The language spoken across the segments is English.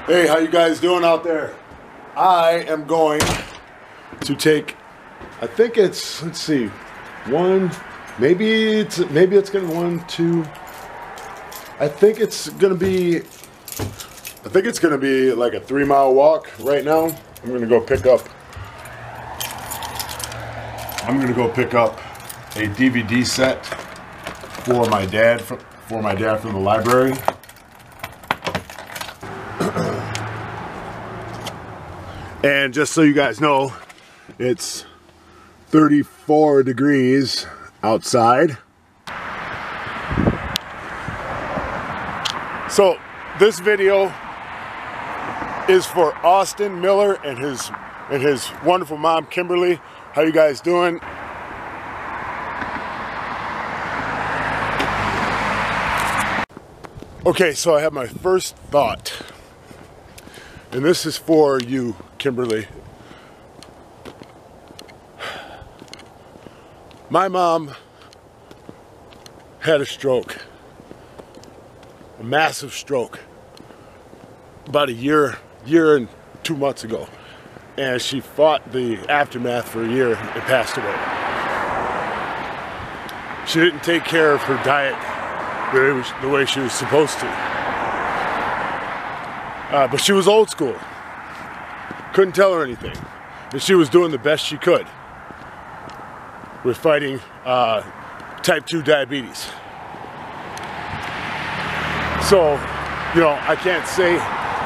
Hey, how you guys doing out there? I am going to take, I think it's, let's see, maybe it's gonna be 1, 2. I think it's gonna be like a 3-mile walk right now. I'm gonna go pick up a DVD set for my dad from the library. And just so you guys know, it's 34 degrees outside. So this video is for Austin Miller and his wonderful mom, Kimberly. How you guys doing? Okay, so I have my first thought. And this is for you, Kimberly. My mom had a stroke, a massive stroke, about a year and 2 months ago. And she fought the aftermath for a year and passed away. She didn't take care of her diet the way she was supposed to. But she was old school. Couldn't tell her anything. And she was doing the best she could with fighting type 2 diabetes. So, you know, I can't say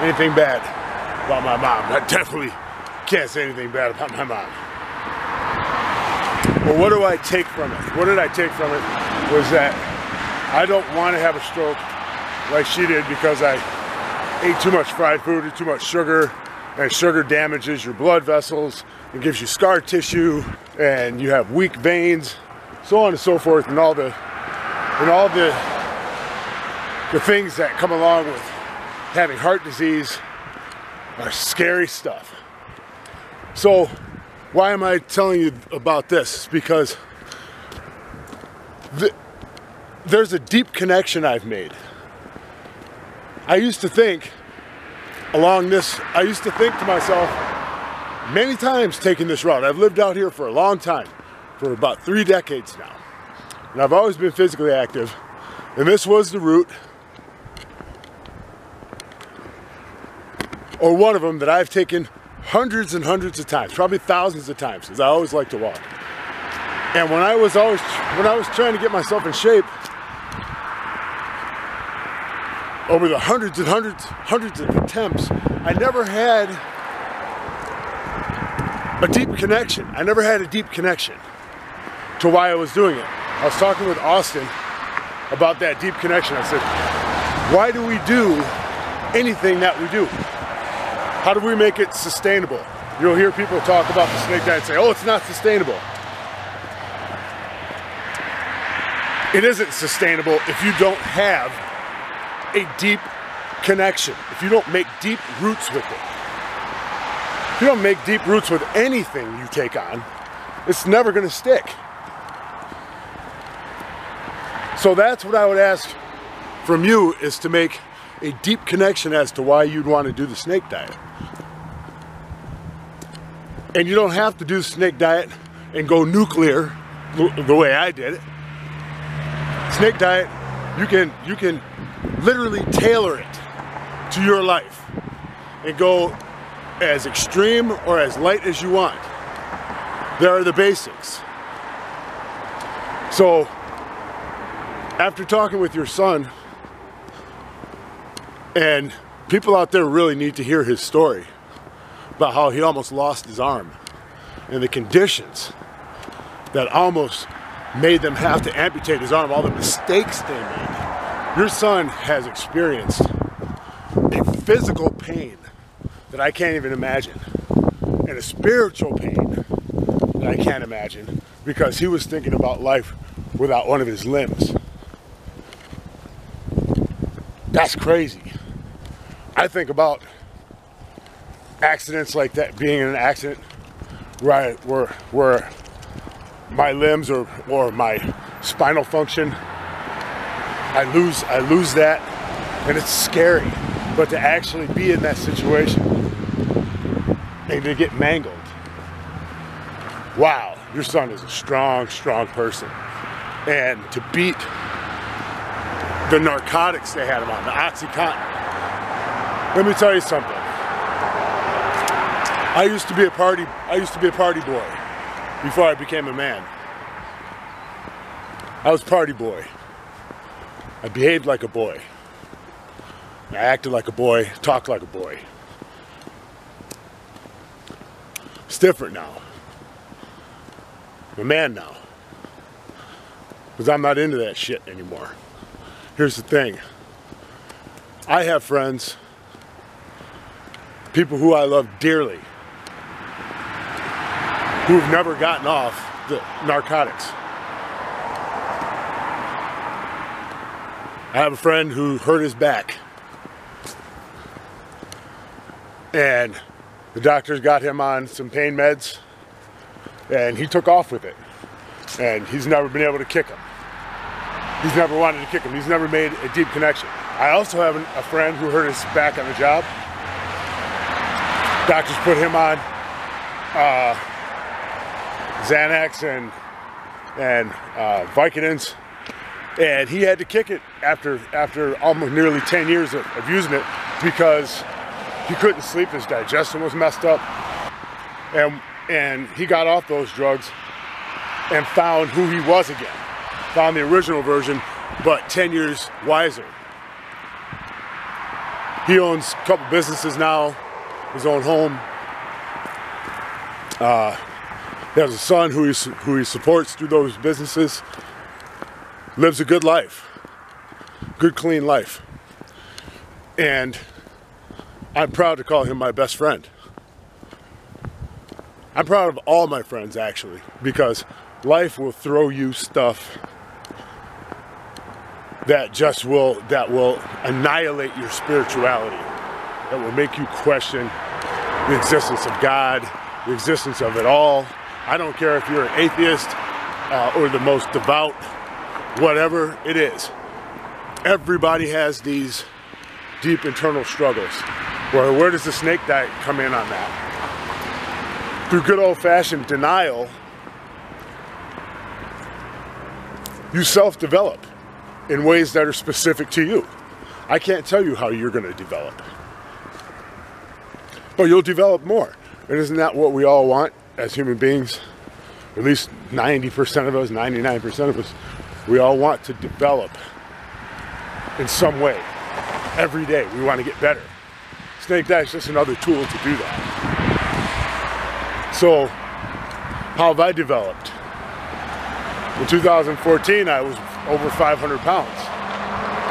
anything bad about my mom. I definitely can't say anything bad about my mom. But what do I take from it? What did I take from it was that I don't want to have a stroke like she did because I ate too much fried food and too much sugar, and sugar damages your blood vessels and gives you scar tissue, and you have weak veins, so on and so forth, and all the things that come along with having heart disease are scary stuff. So why am I telling you about this? It's because there's a deep connection I've made. I used to think to myself many times taking this route. I've lived out here for a long time, for about 3 decades now. And I've always been physically active. And this was the route, or one of them, that I've taken hundreds and hundreds of times, probably thousands of times, because I always like to walk. And when I was trying to get myself in shape, over the hundreds and hundreds of attempts, I never had a deep connection. I never had a deep connection to why I was doing it. I was talking with Austin about that deep connection. I said, why do we do anything that we do? How do we make it sustainable? You'll hear people talk about the snake diet and say, oh, it's not sustainable. It isn't sustainable if you don't have a deep connection, if you don't make deep roots with it. If you don't make deep roots with anything you take on, it's never going to stick. So that's what I would ask from you, is to make a deep connection as to why you'd want to do the snake diet. And you don't have to do the snake diet and go nuclear the way I did it. Snake diet, you can literally tailor it to your life and go as extreme or as light as you want. There are the basics. So after talking with your son, and people out there really need to hear his story about how he almost lost his arm and the conditions that almost made them have to amputate his arm, all the mistakes they made. Your son has experienced a physical pain that I can't even imagine, and a spiritual pain that I can't imagine, because he was thinking about life without one of his limbs. That's crazy. I think about accidents like that, being in an accident where my limbs or my spinal function, I lose that, and it's scary. But to actually be in that situation and to get mangled, wow, your son is a strong, strong person. And to beat the narcotics they had him on, the OxyContin. Let me tell you something. I used to be a party boy before I became a man. I was a party boy. I behaved like a boy. I acted like a boy, talked like a boy. It's different now. I'm a man now. Because I'm not into that shit anymore. Here's the thing. I have friends, people who I love dearly, who've never gotten off the narcotics. I have a friend who hurt his back. And the doctors got him on some pain meds, and he took off with it. And he's never been able to kick him. He's never wanted to kick him. He's never made a deep connection. I also have a friend who hurt his back on the job. Doctors put him on Xanax and Vicodins, and he had to kick it after almost nearly 10 years of using it because he couldn't sleep. His digestion was messed up, and he got off those drugs and found who he was again. Found the original version, but 10 years wiser. He owns a couple businesses now, his own home. He has a son who he supports through those businesses. Lives a good life, good clean life. And I'm proud to call him my best friend. I'm proud of all my friends, actually, because life will throw you stuff that will annihilate your spirituality, that will make you question the existence of God, the existence of it all. I don't care if you're an atheist or the most devout, whatever it is. Everybody has these deep internal struggles. Where does the snake diet come in on that? Through good old-fashioned denial, you self-develop in ways that are specific to you. I can't tell you how you're going to develop, but you'll develop more. And isn't that what we all want as human beings? At least 90% of us, 99% of us, we all want to develop in some way. Every day we want to get better. Snake diet's just another tool to do that. So, how have I developed? In 2014, I was over 500 pounds,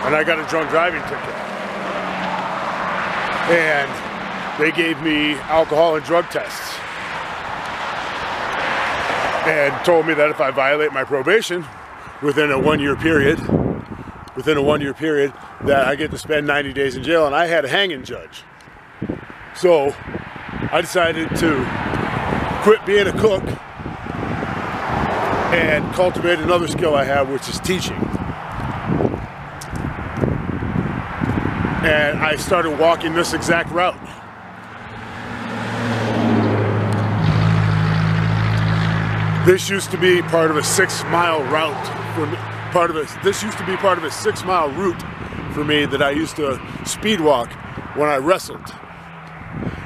and I got a drunk driving ticket. And they gave me alcohol and drug tests, and told me that if I violate my probation within a one-year period, that I get to spend 90 days in jail, and I had a hanging judge. So I decided to quit being a cook and cultivate another skill I have, which is teaching. And I started walking this exact route. This used to be part of a 6-mile route for me. This used to be part of a 6-mile route for me that I used to speed walk when I wrestled.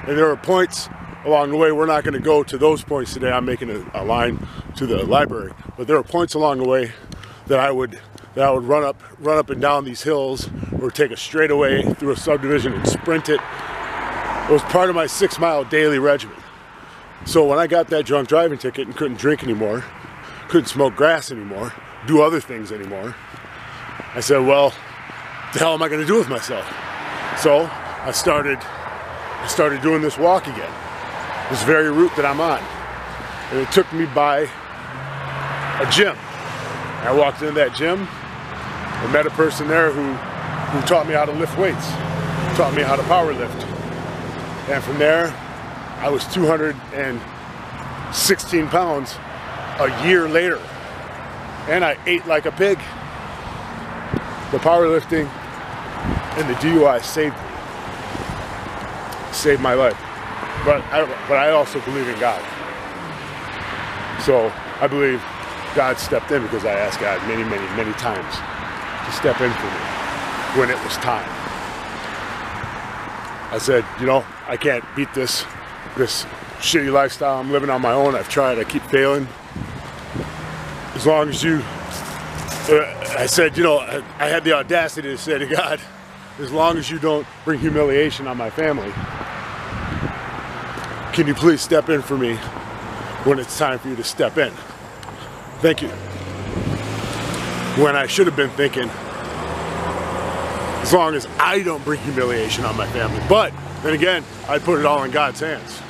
And there are points along the way. We're not going to go to those points today. I'm making a line to the library, but there are points along the way that I would run up and down these hills, or take a straightaway through a subdivision and sprint it. It was part of my 6-mile daily regimen. So when I got that drunk driving ticket and couldn't drink anymore, couldn't smoke grass anymore, do other things anymore, I said, well, what the hell am I going to do with myself? So I started doing this walk again, this very route that I'm on. And it took me by a gym. I walked into that gym and met a person there who taught me how to lift weights, taught me how to power lift. And from there, I was 216 pounds a year later. And I ate like a pig. The powerlifting and the DUI saved me. saved my life. But I also believe in God. So I believe God stepped in because I asked God many, many, many times to step in for me when it was time. I said, you know, I can't beat this shitty lifestyle I'm living on my own. I've tried, I keep failing. As long as you, I said, you know, I had the audacity to say to God, as long as you don't bring humiliation on my family, can you please step in for me when it's time for you to step in? Thank you. When I should have been thinking, as long as I don't bring humiliation on my family. But then again, I put it all in God's hands.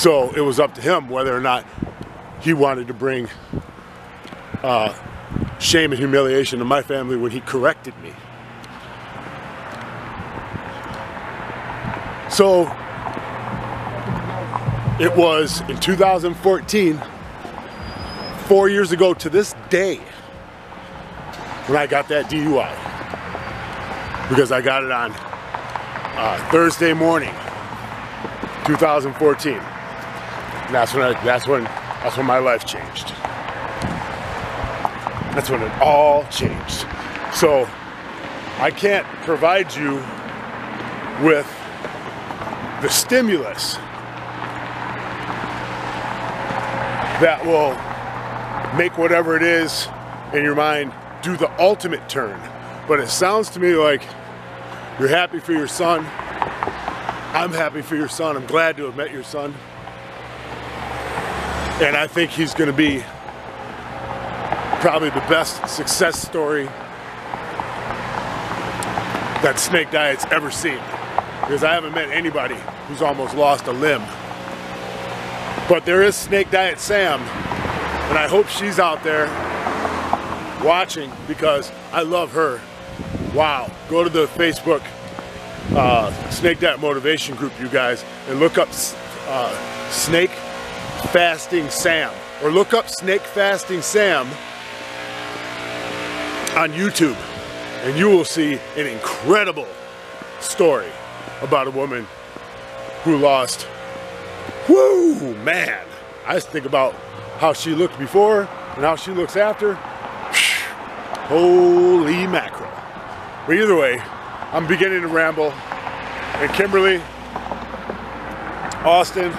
So it was up to him whether or not he wanted to bring shame and humiliation to my family when he corrected me. So it was in 2014, 4 years ago to this day, when I got that DUI. Because I got it on Thursday morning, 2014. And that's when my life changed. That's when it all changed. So I can't provide you with the stimulus that will make whatever it is in your mind do the ultimate turn. But it sounds to me like you're happy for your son. I'm happy for your son. I'm glad to have met your son. And I think he's going to be probably the best success story that Snake Diet's ever seen. Because I haven't met anybody who's almost lost a limb. But there is Snake Diet Sam, and I hope she's out there watching because I love her. Wow. Go to the Facebook Snake Diet Motivation group, you guys, and look up Snake Fasting Sam, or look up Snake Fasting Sam on YouTube, and you will see an incredible story about a woman who lost, whoo, man. I just think about how she looked before and how she looks after. Holy mackerel. But either way, I'm beginning to ramble. And Kimberly, Austin,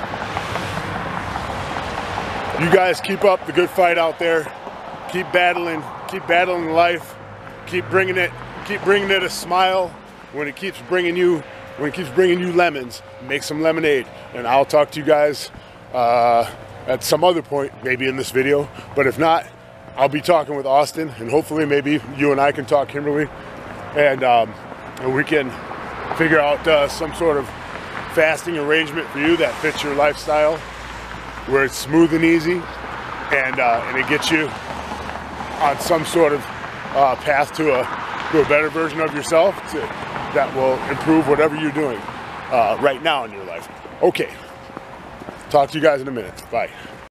you guys keep up the good fight out there. Keep battling life. Keep bringing it a smile when it keeps bringing you lemons. Make some lemonade, and I'll talk to you guys at some other point, maybe in this video. But if not, I'll be talking with Austin, and hopefully maybe you and I can talk, Kimberly, and we can figure out some sort of fasting arrangement for you that fits your lifestyle, where it's smooth and easy, and it gets you on some sort of path to a better version of yourself that will improve whatever you're doing right now in your life. Okay, talk to you guys in a minute. Bye.